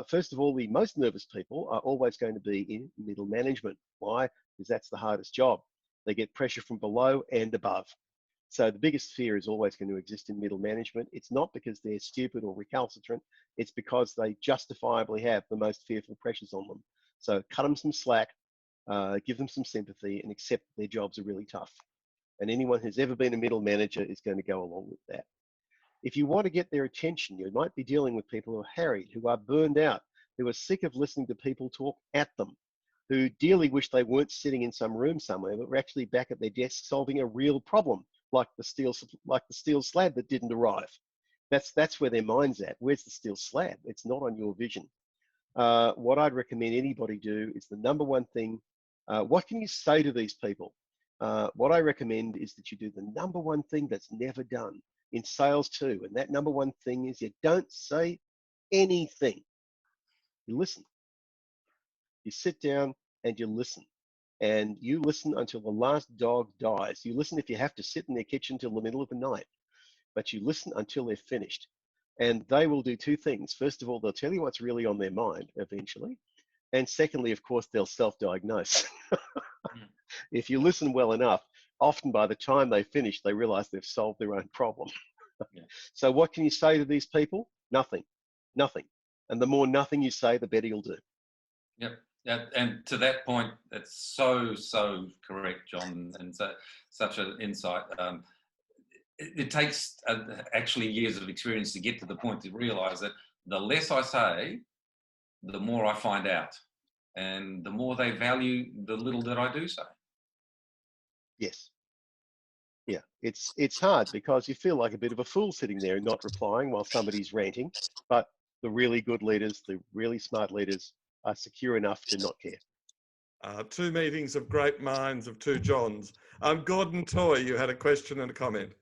First of all, the most nervous people are always going to be in middle management. Why? Because that's the hardest job. They get pressure from below and above. So the biggest fear is always going to exist in middle management. It's not because they're stupid or recalcitrant. It's because they justifiably have the most fearful pressures on them. So cut them some slack, give them some sympathy, and accept that their jobs are really tough. And anyone who's ever been a middle manager is going to go along with that. If you want to get their attention, you might be dealing with people who are harried, who are burned out, who are sick of listening to people talk at them, who dearly wish they weren't sitting in some room somewhere, but were actually back at their desk solving a real problem, like the steel slab that didn't arrive. That's where their mind's at. Where's the steel slab? It's not on your vision. What I'd recommend anybody do is the number one thing. What can you say to these people? What I recommend is that you do the number one thing that's never done in sales too. And that number one thing is you don't say anything. You listen. You sit down and you listen. And you listen until the last dog dies. You listen if you have to sit in their kitchen till the middle of the night. But you listen until they're finished. And they will do 2 things. First of all, they'll tell you what's really on their mind eventually. And secondly, of course, they'll self-diagnose. If you listen well enough, often by the time they finish, they realize they've solved their own problem. So what can you say to these people? Nothing. Nothing. And the more nothing you say, the better you'll do. Yep. And to that point, that's so correct, John, and such an insight. It takes actually years of experience to get to the point to realize that the less I say, the more I find out, and the more they value the little that I do say. Yes. Yeah, it's hard because you feel like a bit of a fool sitting there and not replying while somebody's ranting, but the really good leaders, the really smart leaders are secure enough to not care. 2 meetings of great minds of 2 Johns. Gordon Toy, you had a question and a comment.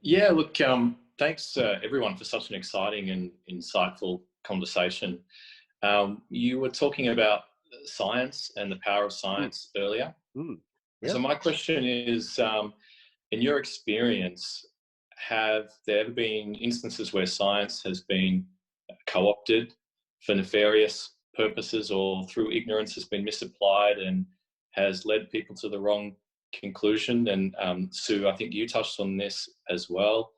Yeah, look, thanks everyone for such an exciting and insightful conversation. You were talking about science and the power of science earlier. Yep. So my question is, in your experience, have there ever been instances where science has been co-opted for nefarious purposes, or through ignorance has been misapplied and has led people to the wrong conclusion? And Sue, I think you touched on this as well.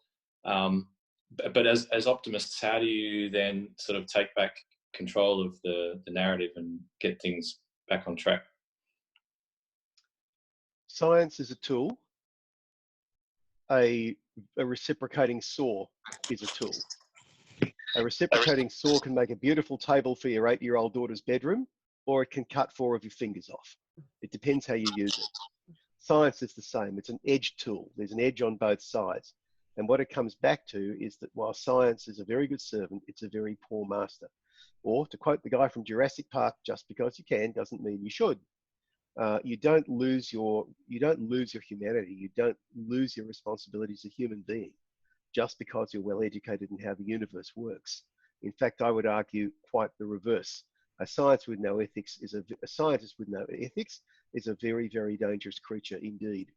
But as optimists, how do you then sort of take back control of the narrative and get things back on track? Science is a tool. A reciprocating saw is a tool. A reciprocating saw can make a beautiful table for your 8-year-old daughter's bedroom, or it can cut 4 of your fingers off. It depends how you use it. Science is the same. It's an edge tool. There's an edge on both sides. And what it comes back to is that while science is a very good servant, it's a very poor master. Or to quote the guy from Jurassic Park, just because you can doesn't mean you should. You don't lose your humanity. You don't lose your responsibility as a human being just because you're well educated in how the universe works. In fact, I would argue quite the reverse. A scientist with no ethics is a very, very dangerous creature indeed.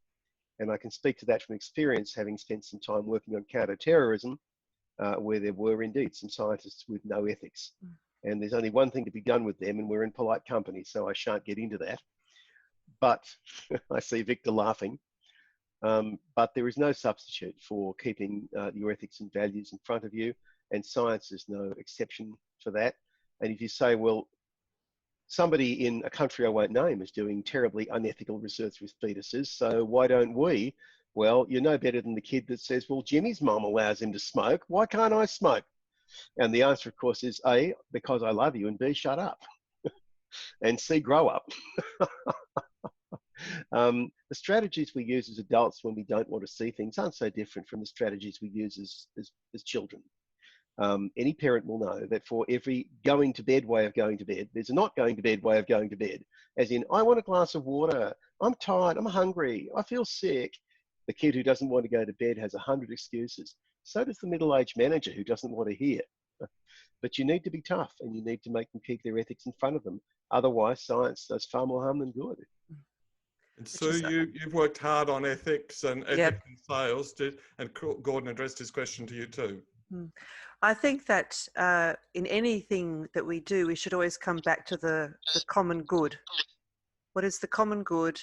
And I can speak to that from experience, having spent some time working on counter-terrorism, where there were indeed some scientists with no ethics. And there's only one thing to be done with them, and we're in polite company, so I shan't get into that. But I see Victor laughing. But there is no substitute for keeping your ethics and values in front of you, and science is no exception for that. And if you say, well, somebody in a country I won't name is doing terribly unethical research with fetuses, so why don't we? Well, you're no better than the kid that says, well, Jimmy's mum allows him to smoke. Why can't I smoke? And the answer, of course, is A, because I love you, and B, shut up. And C, grow up. The strategies we use as adults when we don't want to see things aren't so different from the strategies we use as children. Any parent will know that for every going to bed way of going to bed, there's a not going to bed way of going to bed. As in, I want a glass of water, I'm tired, I'm hungry, I feel sick. The kid who doesn't want to go to bed has 100 excuses. So does the middle-aged manager who doesn't want to hear. But you need to be tough, and you need to make them keep their ethics in front of them. Otherwise, science does far more harm than good. And Sue, you've worked hard on ethics and ethics in sales, and Gordon addressed his question to you too. I think that in anything that we do, we should always come back to the common good. What is the common good,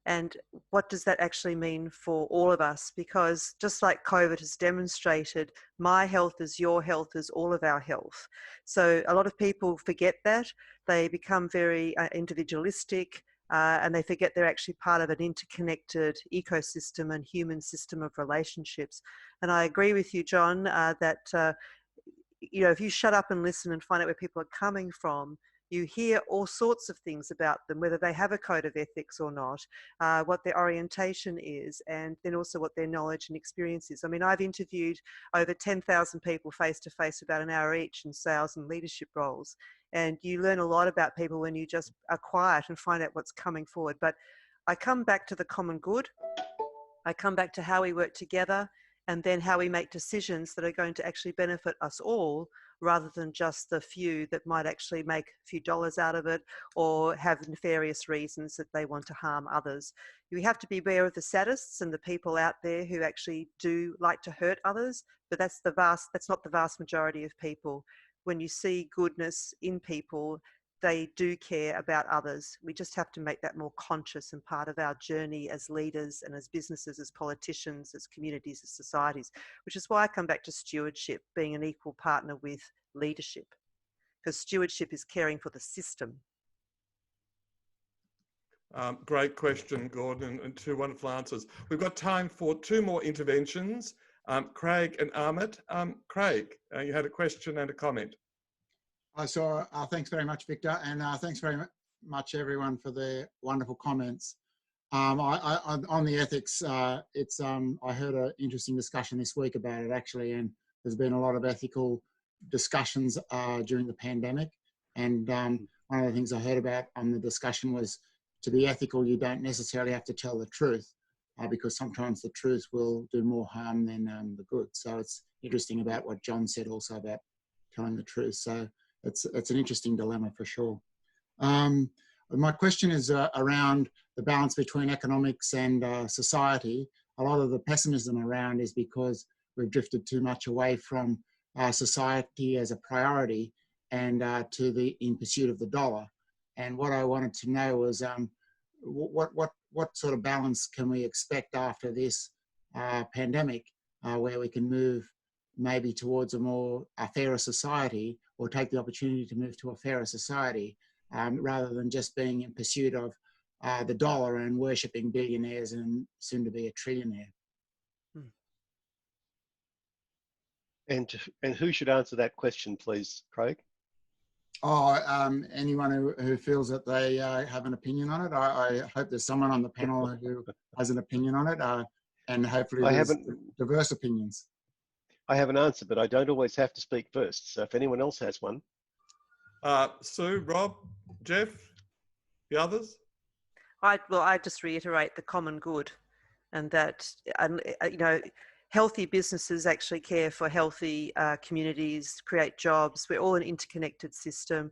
and what does that actually mean for all of us? Because just like COVID has demonstrated, my health is your health is all of our health. So a lot of people forget that. They become very individualistic, and they forget they're actually part of an interconnected ecosystem and human system of relationships. And I agree with you, John, that if you shut up and listen and find out where people are coming from, you hear all sorts of things about them, whether they have a code of ethics or not, what their orientation is, and then also what their knowledge and experience is. I mean, I've interviewed over 10,000 people face-to-face about an hour each in sales and leadership roles. And you learn a lot about people when you just are quiet and find out what's coming forward. But I come back to the common good. I come back to how we work together, and then how we make decisions that are going to actually benefit us all, rather than just the few that might actually make a few dollars out of it or have nefarious reasons that they want to harm others. We have to be aware of the sadists and the people out there who actually do like to hurt others, but that's not the vast majority of people. When you see goodness in people, they do care about others. We just have to make that more conscious and part of our journey as leaders and as businesses, as politicians, as communities, as societies, which is why I come back to stewardship, being an equal partner with leadership, because stewardship is caring for the system. Great question, Gordon, and 2 wonderful answers. We've got time for 2 more interventions. Craig and Ahmed. Craig, you had a question and a comment. So thanks very much, Victor, and thanks very much everyone for their wonderful comments. On the ethics, I heard an interesting discussion this week about it actually, and there's been a lot of ethical discussions during the pandemic. And one of the things I heard about on the discussion was, to be ethical, you don't necessarily have to tell the truth, because sometimes the truth will do more harm than the good. So it's interesting about what John said also about telling the truth. So it's an interesting dilemma for sure. My question is around the balance between economics and society. A lot of the pessimism around is because we've drifted too much away from society as a priority and in pursuit of the dollar. And what I wanted to know was what sort of balance can we expect after this pandemic, where we can move maybe towards a fairer society, or take the opportunity to move to a fairer society, rather than just being in pursuit of the dollar and worshipping billionaires and soon to be a trillionaire. And who should answer that question, please, Craig? Anyone who feels that they have an opinion on it. I hope there's someone on the panel who has an opinion on it, and hopefully there's diverse opinions. I have an answer, but I don't always have to speak first. So if anyone else has one. Sue, Rob, Jeff, the others? I just reiterate the common good, and that, you know, healthy businesses actually care for healthy communities, create jobs. We're all an interconnected system.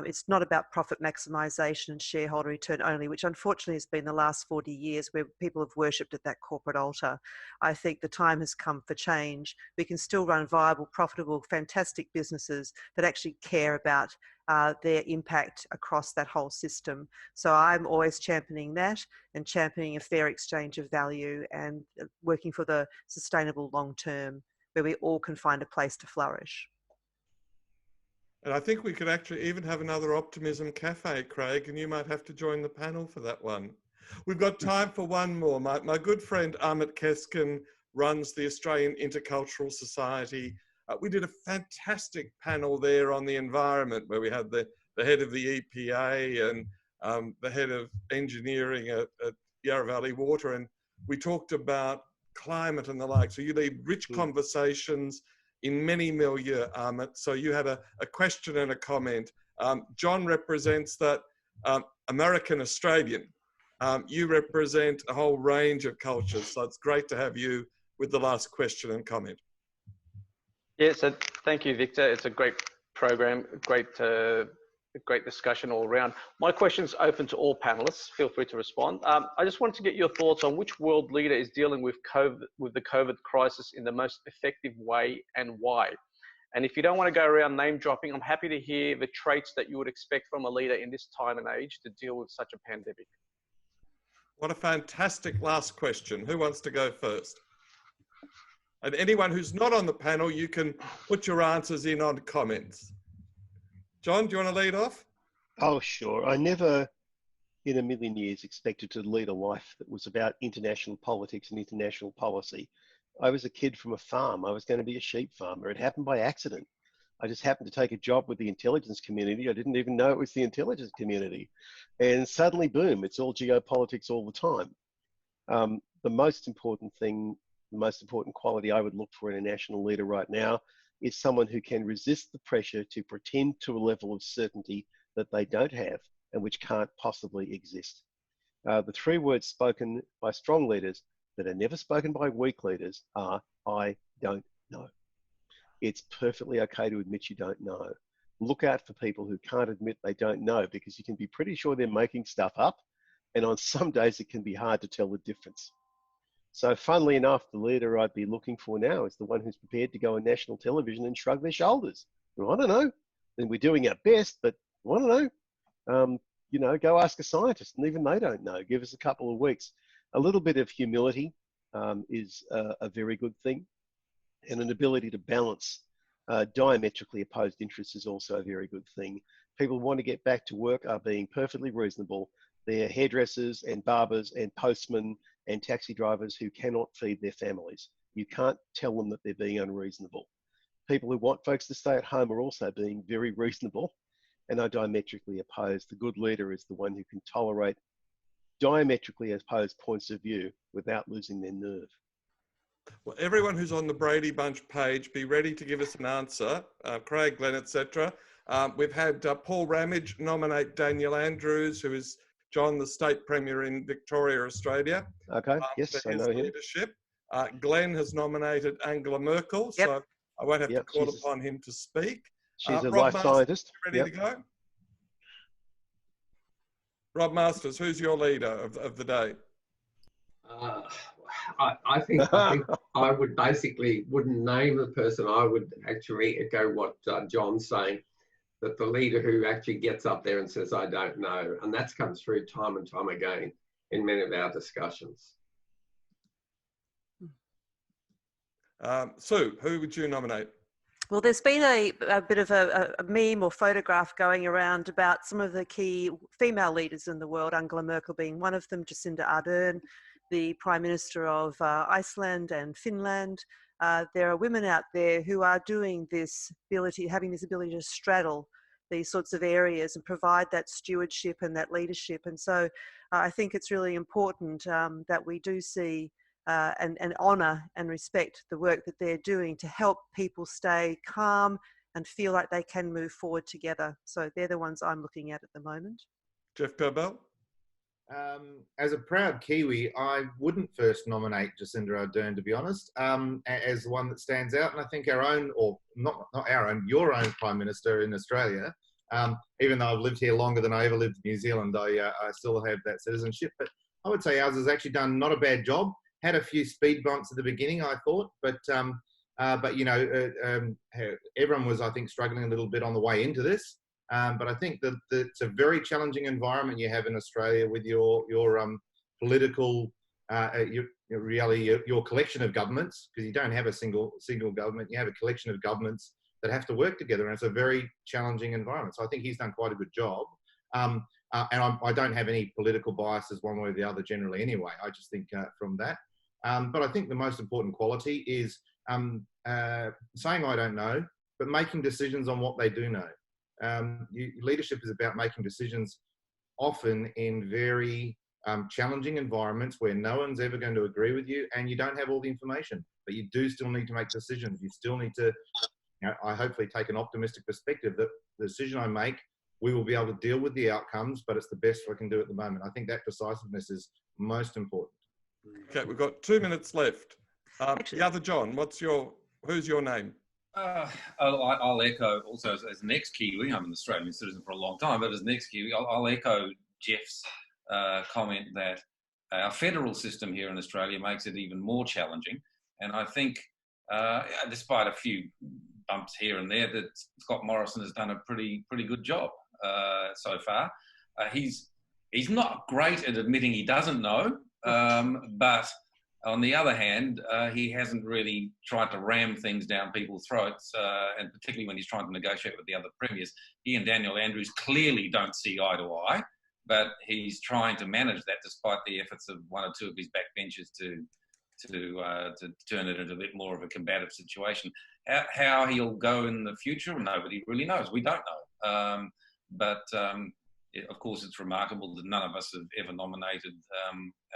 It's not about profit maximisation and shareholder return only, which unfortunately has been the last 40 years where people have worshipped at that corporate altar. I think the time has come for change. We can still run viable, profitable, fantastic businesses that actually care about their impact across that whole system. So I'm always championing that and championing a fair exchange of value and working for the sustainable long term where we all can find a place to flourish. And I think we could actually even have another Optimism Cafe, Craig, and you might have to join the panel for that one. We've got time for one more. My good friend Amit Keskin runs the Australian Intercultural Society. We did a fantastic panel there on the environment where we had the head of the EPA and the head of engineering at Yarra Valley Water, and we talked about climate and the like. So you lead rich conversations in many milieux, Amit. So you had a question and a comment. John represents that American Australian. You represent a whole range of cultures. So it's great to have you with the last question and comment. Yeah, so thank you, Victor. It's a great program, great discussion all around. My question's open to all panelists. Feel free to respond. I just wanted to get your thoughts on which world leader is dealing with the COVID crisis in the most effective way and why. And if you don't want to go around name dropping, I'm happy to hear the traits that you would expect from a leader in this time and age to deal with such a pandemic. What a fantastic last question. Who wants to go first? And anyone who's not on the panel, you can put your answers in on comments. John, do you want to lead off? Oh, sure. I never in a million years expected to lead a life that was about international politics and international policy. I was a kid from a farm. I was going to be a sheep farmer. It happened by accident. I just happened to take a job with the intelligence community. I didn't even know it was the intelligence community. And suddenly, boom, it's all geopolitics all the time. The most important thing, the most important quality I would look for in a national leader right now is someone who can resist the pressure to pretend to a level of certainty that they don't have and which can't possibly exist. The three words spoken by strong leaders that are never spoken by weak leaders are, I don't know. It's perfectly okay to admit you don't know. Look out for people who can't admit they don't know, because you can be pretty sure they're making stuff up, and on some days it can be hard to tell the difference. So funnily enough, the leader I'd be looking for now is the one who's prepared to go on national television and shrug their shoulders. Well, I don't know. And we're doing our best, but I don't know. You know, go ask a scientist, and even they don't know. Give us a couple of weeks. A little bit of humility is a very good thing, and an ability to balance diametrically opposed interests is also a very good thing. People who want to get back to work are being perfectly reasonable. They're hairdressers and barbers and postmen and taxi drivers who cannot feed their families. You can't tell them that they're being unreasonable. People who want folks to stay at home are also being very reasonable and are diametrically opposed. The good leader is the one who can tolerate diametrically opposed points of view without losing their nerve. Well, everyone who's on the Brady Bunch page, be ready to give us an answer. Craig, Glenn, etc. We've had Paul Ramage nominate Daniel Andrews, who is John, the State Premier in Victoria, Australia. Okay, yes, for I his know him. leadership. Glenn has nominated Angela Merkel, Yep. so I won't have to call upon him to speak. She's a Rob life scientist. Masters, ready to go? Rob Masters, who's your leader of the day? I think I would basically wouldn't name the person. I would actually echo what John's saying, that the leader who actually gets up there and says, I don't know. And that's come through time and time again in many of our discussions. Sue, who would you nominate? Well, there's been a bit of a meme or photograph going around about some of the key female leaders in the world, Angela Merkel being one of them, Jacinda Ardern, the Prime Minister of Iceland and Finland. There are women out there who are doing this ability, having this ability to straddle these sorts of areas and provide that stewardship and that leadership. And so I think it's really important that we do see and honour and respect the work that they're doing to help people stay calm and feel like they can move forward together. So they're the ones I'm looking at the moment. Jeff Corbell? As a proud Kiwi, I wouldn't first nominate Jacinda Ardern, to be honest, as the one that stands out. And I think our own, or not our own, your own Prime Minister in Australia, even though I've lived here longer than I ever lived in New Zealand, I still have that citizenship. But I would say ours has actually done not a bad job. Had a few speed bumps at the beginning, I thought, but you know, everyone was, I think, struggling a little bit on the way into this. But I think that it's a very challenging environment you have in Australia with your political, your collection of governments, because you don't have a single government. You have a collection of governments that have to work together, and it's a very challenging environment. So I think he's done quite a good job. And I don't have any political biases one way or the other generally anyway. I just think from that. But I think the most important quality is saying I don't know, but making decisions on what they do know. Leadership is about making decisions often in very challenging environments where no one's ever going to agree with you and you don't have all the information, but you do still need to make decisions. You still need to, you know, I hopefully take an optimistic perspective that the decision I make, we will be able to deal with the outcomes, but it's the best I can do at the moment. I think that decisiveness is most important. Okay, we've got 2 minutes left. The other John, who's your name? I'll echo also as an ex-Kiwi. I'm an Australian citizen for a long time, but as an ex-Kiwi, I'll echo Jeff's comment that our federal system here in Australia makes it even more challenging. And I think, despite a few bumps here and there, that Scott Morrison has done a pretty good job so far. He's not great at admitting he doesn't know, but on the other hand, he hasn't really tried to ram things down people's throats, and particularly when he's trying to negotiate with the other premiers. He and Daniel Andrews clearly don't see eye to eye, but he's trying to manage that despite the efforts of one or two of his backbenchers to turn it into a bit more of a combative situation. How he'll go in the future, nobody really knows. We don't know. Of course, it's remarkable that none of us have ever nominated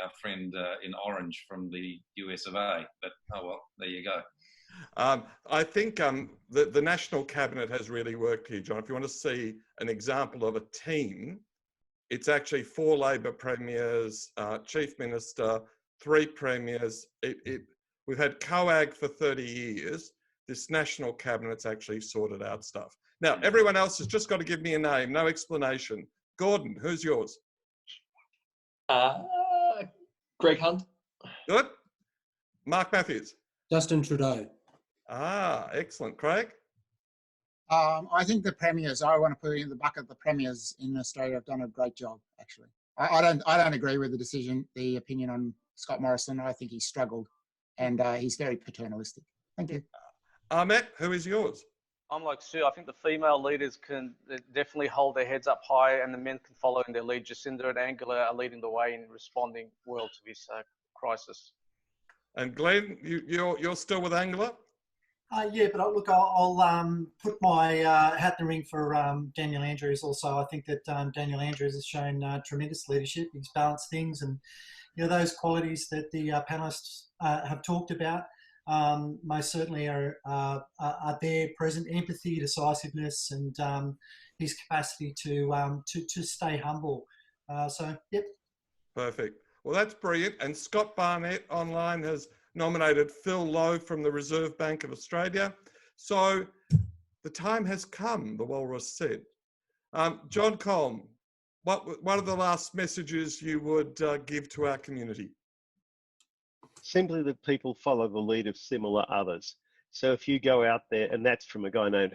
our friend in orange from the US of A. But, oh well, there you go. I think the National Cabinet has really worked here, John. If you want to see an example of a team, it's actually 4 Labor premiers, Chief Minister, 3 premiers. We've had COAG for 30 years. This National Cabinet's actually sorted out stuff. Now, everyone else has just got to give me a name, no explanation. Gordon, who's yours? Greg Hunt. Good. Mark Matthews. Justin Trudeau. Excellent. Craig? I think the premiers, I want to put in the bucket, the premiers in Australia have done a great job, actually. I don't agree with the opinion on Scott Morrison. I think he's struggled and he's very paternalistic. Thank you. Ahmet, who is yours? I'm like Sue. I think the female leaders can definitely hold their heads up high, and the men can follow in their lead. Jacinda and Angela are leading the way in responding well to this crisis. And Glenn, you're still with Angela? Yeah, but I'll put my hat in the ring for Daniel Andrews also. I think that Daniel Andrews has shown tremendous leadership. He's balanced things, and those qualities that the panelists have talked about most certainly are there present. Empathy, decisiveness, and his capacity to stay humble. Yep. Perfect. Well, that's brilliant. And Scott Barnett online has nominated Phil Lowe from the Reserve Bank of Australia. So the time has come, the walrus said. John Kolm, what are the last messages you would give to our community? Simply that people follow the lead of similar others. So if you go out there, and that's from a guy named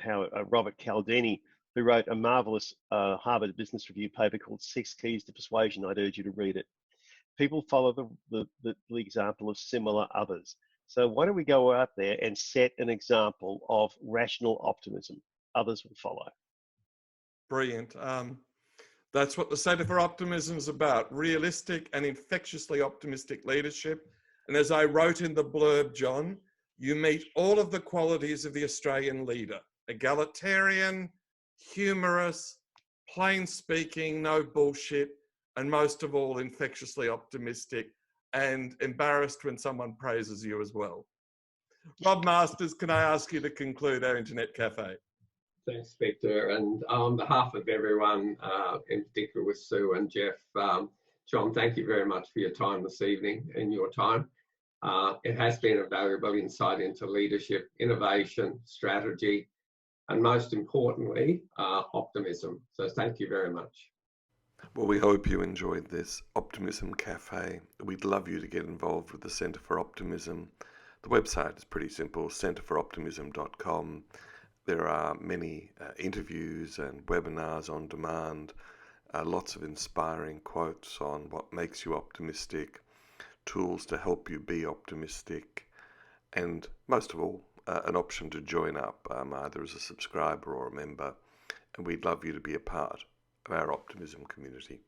Robert Cialdini, who wrote a marvelous Harvard Business Review paper called 6 Keys to Persuasion. I'd urge you to read it. People follow the example of similar others. So why don't we go out there and set an example of rational optimism? Others will follow. Brilliant. That's what the Centre for Optimism is about, realistic and infectiously optimistic leadership. And as I wrote in the blurb, John, you meet all of the qualities of the Australian leader: egalitarian, humorous, plain speaking, no bullshit, and most of all, infectiously optimistic and embarrassed when someone praises you as well. Rob Masters, can I ask you to conclude our Internet Cafe? Thanks, Victor. And on behalf of everyone, in particular with Sue and Jeff, John, thank you very much for your time this evening and your time. It has been a valuable insight into leadership, innovation, strategy, and most importantly, optimism. So thank you very much. Well, we hope you enjoyed this Optimism Cafe. We'd love you to get involved with the Centre for Optimism. The website is pretty simple, centreforoptimism.com. There are many interviews and webinars on demand, lots of inspiring quotes on what makes you optimistic, tools to help you be optimistic, and most of all, an option to join up either as a subscriber or a member. And we'd love you to be a part of our optimism community.